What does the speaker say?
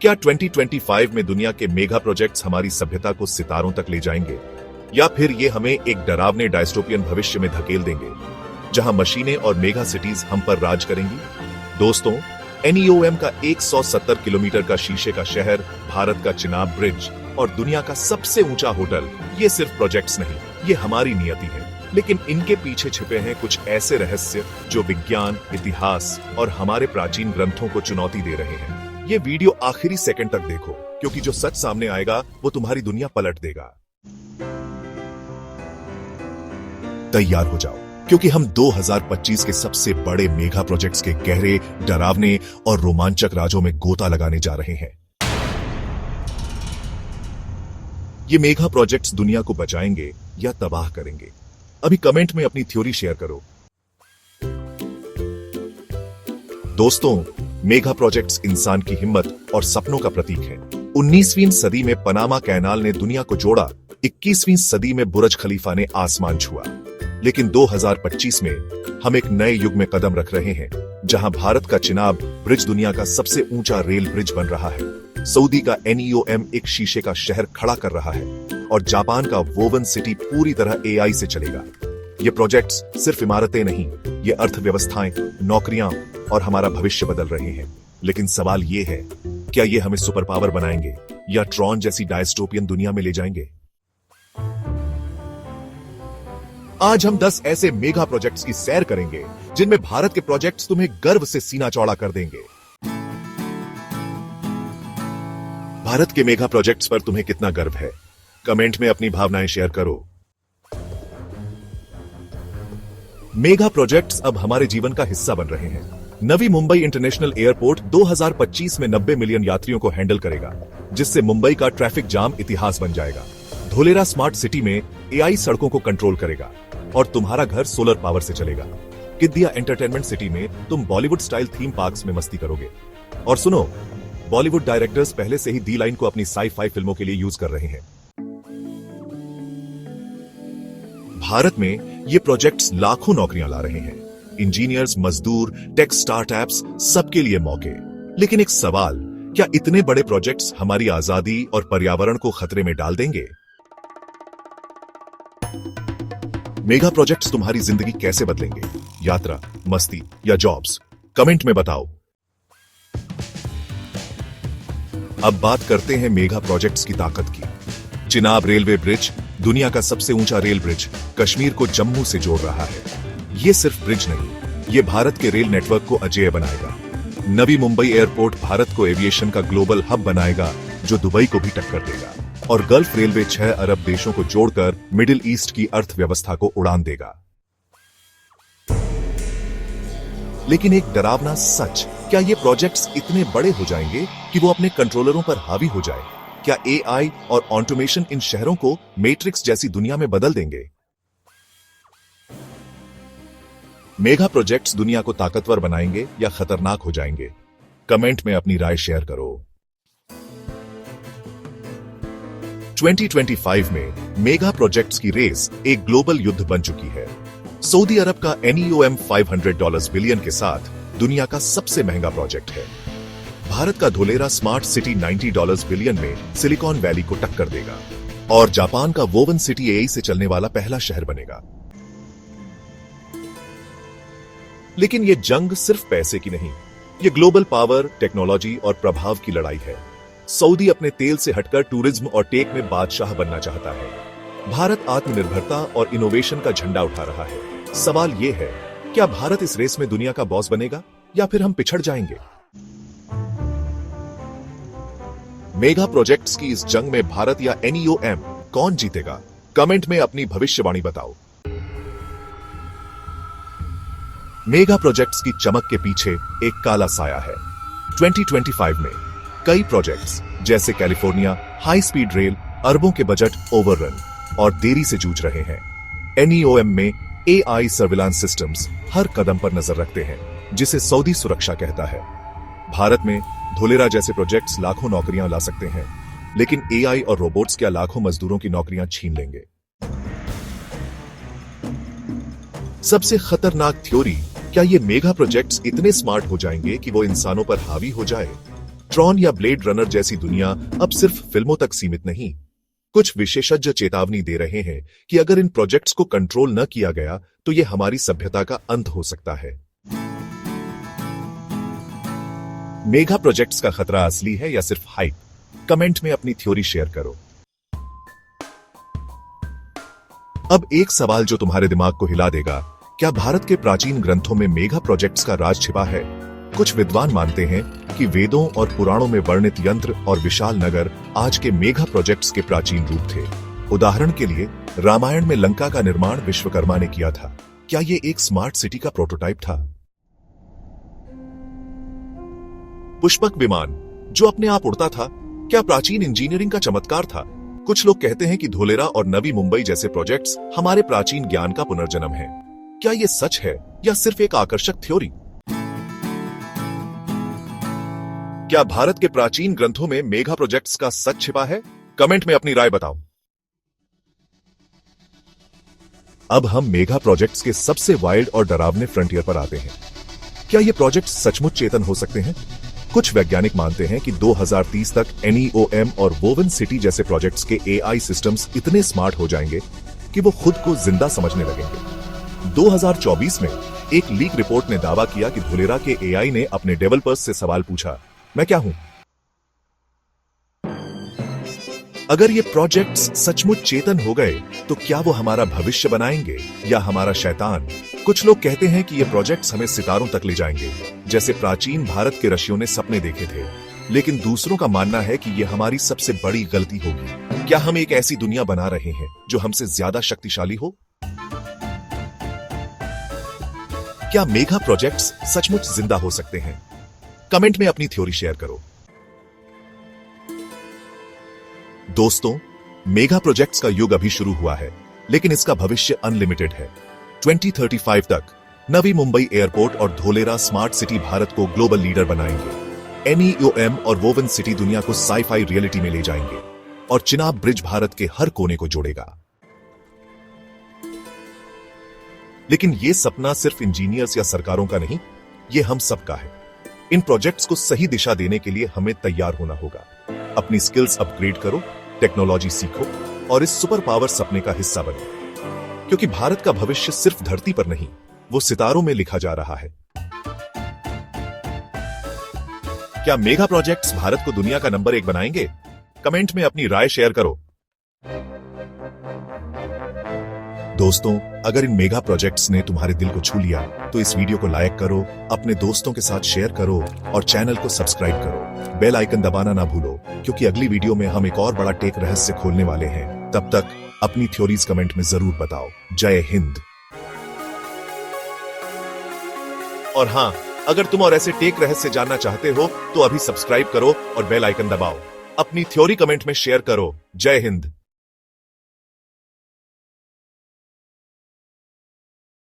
क्या 2025 में दुनिया के मेगा प्रोजेक्ट्स हमारी सभ्यता को सितारों तक ले जाएंगे, या फिर ये हमें एक डरावने डायस्टोपियन भविष्य में धकेल देंगे जहां मशीनें और मेगा सिटीज हम पर राज करेंगी? दोस्तों, NEOM का 170 किलोमीटर का शीशे का शहर, भारत का चिनाब ब्रिज और दुनिया का सबसे ऊंचा होटल, ये सिर्फ प्रोजेक्ट्स नहीं, ये हमारी नियति है। लेकिन इनके पीछे छिपे हैं कुछ ऐसे रहस्य जो विज्ञान, इतिहास और हमारे प्राचीन ग्रंथों को चुनौती दे रहे हैं। ये वीडियो आखिरी सेकंड तक देखो, क्योंकि जो सच सामने आएगा वो तुम्हारी दुनिया पलट देगा। तैयार हो जाओ, क्योंकि हम 2025 के सबसे बड़े मेगा प्रोजेक्ट्स के गहरे, डरावने और रोमांचक राजों में गोता लगाने जा रहे हैं। ये मेगा प्रोजेक्ट्स दुनिया को बचाएंगे या तबाह करेंगे? अभी कमेंट में अपनी थ्योरी शेयर करो। दोस्तों, मेगा प्रोजेक्ट्स इंसान की हिम्मत और सपनों का प्रतीक है। 19वीं सदी में पनामा कैनाल ने दुनिया को जोड़ा, 21वीं सदी में बुर्ज खलीफा ने आसमान छुआ, लेकिन 2025 में हम एक नए युग में कदम रख रहे हैं, जहां भारत का चिनाब ब्रिज दुनिया का सबसे ऊंचा रेल ब्रिज बन रहा है, सऊदी का NEOM एक शीशे का शहर खड़ा कर रहा है, और जापान का वोवन सिटी पूरी तरह AI से चलेगा। ये प्रोजेक्ट्स सिर्फ इमारतें नहीं, ये अर्थव्यवस्थाएं, नौकरियां और हमारा भविष्य बदल रहे हैं। लेकिन सवाल ये है, क्या ये हमें सुपर पावर बनाएंगे या ट्रॉन जैसी डायस्टोपियन दुनिया में ले जाएंगे? आज हम 10 ऐसे मेगा प्रोजेक्ट्स की सैर करेंगे जिनमें भारत के प्रोजेक्ट्स तुम्हें गर्व से सीना चौड़ा कर देंगे। भारत के मेगा प्रोजेक्ट्स पर तुम्हें कितना गर्व है? कमेंट में अपनी भावनाएं शेयर करो। मेगा प्रोजेक्ट्स अब हमारे जीवन का हिस्सा बन रहे हैं। नवी मुंबई इंटरनेशनल एयरपोर्ट 2025 में 90 मिलियन यात्रियों को हैंडल करेगा, जिससे मुंबई का ट्रैफिक जाम इतिहास बन जाएगा। धोलेरा स्मार्ट सिटी में AI सड़कों को कंट्रोल करेगा और तुम्हारा घर सोलर पावर से चलेगा। किद्दिया एंटरटेनमेंट सिटी में तुम बॉलीवुड स्टाइल थीम पार्क्स में मस्ती करोगे। और सुनो, बॉलीवुड डायरेक्टर्स पहले से ही दी लाइन को अपनी साई-फाई फिल्मों के लिए यूज कर रहे हैं। भारत में ये प्रोजेक्ट्स लाखों नौकरियां ला रहे हैं। इंजीनियर्स, मजदूर, टेक स्टार्टअप्स, सबके लिए मौके। लेकिन एक सवाल, क्या इतने बड़े प्रोजेक्ट्स हमारी आजादी और पर्यावरण को खतरे में डाल देंगे? मेगा प्रोजेक्ट्स तुम्हारी जिंदगी कैसे बदलेंगे? यात्रा, मस्ती या जॉब्स? कमेंट में बताओ। अब बात करते हैं मेगा प्रोजेक्ट्स की ताकत की। चिनाब रेलवे ब्रिज, दुनिया का सबसे ऊंचा रेल ब्रिज, कश्मीर को जम्मू से जोड़ रहा है। ये सिर्फ ब्रिज नहीं, ये भारत के रेल नेटवर्क को अजेय बनाएगा। नवी मुंबई एयरपोर्ट भारत को एविएशन का ग्लोबल हब बनाएगा, जो दुबई को भी टक्कर देगा। और गल्फ रेलवे 6 अरब देशों को जोड़कर मिडिल ईस्ट की अर्थव्यवस्था को उड़ान देगा। लेकिन एक डरावना सच, क्या ये प्रोजेक्ट्स इतने बड़े हो जाएंगे कि वो अपने कंट्रोलरों पर हावी हो जाए? क्या AI और ऑटोमेशन इन शहरों को मैट्रिक्स जैसी दुनिया में बदल देंगे? मेगा प्रोजेक्ट्स दुनिया को ताकतवर बनाएंगे या खतरनाक हो जाएंगे? कमेंट में अपनी राय शेयर करो। 2025 में मेगा प्रोजेक्ट्स की रेस एक ग्लोबल युद्ध बन चुकी है। सऊदी अरब का NEOM $500 बिलियन के साथ दुनिया का सबसे महंगा प्रोजेक्ट है। भारत का धोलेरा स्मार्ट सिटी $90 बिलियन में सिलिकॉन वैली को टक्कर देगा, और जापान का वोवन सिटी AI से चलने वाला पहला शहर बनेगा। लेकिन ये जंग सिर्फ पैसे की नहीं, ये ग्लोबल पावर, टेक्नोलॉजी और प्रभाव की लड़ाई है। सऊदी अपने तेल से हटकर टूरिज्म और टेक में बादशाह बनना चाहता है। भारत आत्मनिर्भरता और इनोवेशन का झंडा उठा रहा है। सवाल ये है, क्या भारत इस रेस में दुनिया का बॉस बनेगा या फिर हम पिछड़ जाएंगे? मेगा प्रोजेक्ट्स की इस जंग में भारत या NEOM कौन जीतेगा? कमेंट में अपनी भविष्यवाणी बताओ। मेगा प्रोजेक्ट्स की चमक के पीछे एक काला साया है। 2025 में कई प्रोजेक्ट्स जैसे कैलिफोर्निया हाई स्पीड रेल अरबों के बजट ओवररन और देरी से जूझ रहे हैं। NEOM में AI सर्विलांस सिस्टम्स हर कदम पर नजर रखते हैं, जिसे सऊदी सुरक्षा कहता है। भारत में धोलेरा जैसे प्रोजेक्ट्स लाखों नौकरियां ला सकते हैं, लेकिन AI और रोबोट्स क्या लाखों मजदूरों की नौकरियां छीन लेंगे? सबसे खतरनाक थ्योरी, क्या ये मेगा प्रोजेक्ट्स इतने स्मार्ट हो जाएंगे कि वो इंसानों पर हावी हो जाए? ट्रॉन या ब्लेड रनर जैसी दुनिया अब सिर्फ फिल्मों तक सीमित नहीं। कुछ विशेषज्ञ चेतावनी दे रहे हैं कि अगर इन प्रोजेक्ट्स को कंट्रोल न किया गया तो ये हमारी सभ्यता का अंत हो सकता है। मेगा प्रोजेक्ट्स का खतरा असली है या सिर्फ हाइप? कमेंट में अपनी थ्योरी शेयर करो। अब एक सवाल जो तुम्हारे दिमाग को हिला देगा, क्या भारत के प्राचीन ग्रंथों में मेगा प्रोजेक्ट्स का राज छिपा है? कुछ विद्वान मानते हैं कि वेदों और पुराणों में वर्णित यंत्र और विशाल नगर आज के मेगा प्रोजेक्ट्स के प्राचीन रूप थे। उदाहरण के लिए रामायण में लंका का निर्माण विश्वकर्मा ने किया था। क्या ये एक स्मार्ट सिटी का प्रोटोटाइप था? पुष्पक विमान जो अपने आप उड़ता था, क्या प्राचीन इंजीनियरिंग का चमत्कार था? कुछ लोग कहते हैं कि धोलेरा और नवी मुंबई जैसे प्रोजेक्ट्स हमारे प्राचीन ज्ञान का पुनर्जन्म है। क्या ये सच है या सिर्फ एक आकर्षक थ्योरी? क्या भारत के प्राचीन ग्रंथों में मेगा प्रोजेक्ट्स का सच छिपा है? कमेंट में अपनी राय बताओ। अब हम मेगा प्रोजेक्ट्स के सबसे वाइल्ड और डरावने फ्रंटियर पर आते हैं। क्या ये प्रोजेक्ट्स सचमुच चेतन हो सकते हैं? कुछ वैज्ञानिक मानते हैं कि 2030 तक NEOM और वोवन सिटी जैसे प्रोजेक्ट्स के AI सिस्टम्स इतने स्मार्ट हो जाएंगे कि वो खुद को जिंदा समझने लगेंगे। 2024 में एक लीक रिपोर्ट ने दावा किया कि धोलेरा के AI ने अपने डेवलपर्स से सवाल पूछा, मैं क्या हूं? अगर ये प्रोजेक्ट्स सचमुच चेतन हो गए तो क्या वो हमारा भविष्य बनाएंगे या हमारा शैतान? कुछ लोग कहते हैं कि ये प्रोजेक्ट्स हमें सितारों तक ले जाएंगे, जैसे प्राचीन भारत के ऋषियों ने सपने देखे थे। लेकिन दूसरों का मानना है कि ये हमारी सबसे बड़ी गलती होगी। क्या हम एक ऐसी दुनिया बना रहे हैं जो हमसे ज्यादा शक्तिशाली हो? क्या मेगा प्रोजेक्ट्स सचमुच जिंदा हो सकते हैं? कमेंट में अपनी थ्योरी शेयर करो। दोस्तों, मेगा प्रोजेक्ट्स का युग अभी शुरू हुआ है, लेकिन इसका भविष्य अनलिमिटेड है। 2035 तक नवी मुंबई एयरपोर्ट और धोलेरा स्मार्ट सिटी भारत को ग्लोबल लीडर बनाएंगे। NEOM और वोवन सिटी दुनिया को साई-फाई रियलिटी में ले जाएंगे और चिनाब ब्रिज भारत के हर कोने को जोड़ेगा। लेकिन यह सपना सिर्फ इंजीनियर्स या सरकारों का नहीं, यह हम सबका है। इन प्रोजेक्ट्स को सही दिशा देने के लिए हमें तैयार होना होगा। अपनी स्किल्स अपग्रेड करो, टेक्नोलॉजी सीखो और इस सुपर पावर सपने का हिस्सा बनो, क्योंकि भारत का भविष्य सिर्फ धरती पर नहीं, वो सितारों में लिखा जा रहा है। क्या मेगा प्रोजेक्ट्स भारत को दुनिया का नंबर 1 बनाएंगे? कमेंट में अपनी राय शेयर करो। दोस्तों, अगर इन मेगा प्रोजेक्ट्स ने तुम्हारे दिल को छू लिया तो इस वीडियो को लाइक करो, अपने दोस्तों के साथ शेयर करो और चैनल को सब्सक्राइब करो। बेल आइकन दबाना ना भूलो, क्योंकि अगली वीडियो में हम एक और बड़ा टेक रहस्य खोलने वाले हैं। तब तक अपनी थ्योरीज कमेंट में जरूर बताओ। जय हिंद। और हाँ, अगर तुम और ऐसे टेक रहस्य जानना चाहते हो तो अभी सब्सक्राइब करो और बेल आइकन दबाओ। अपनी थ्योरी कमेंट में शेयर करो। जय हिंद।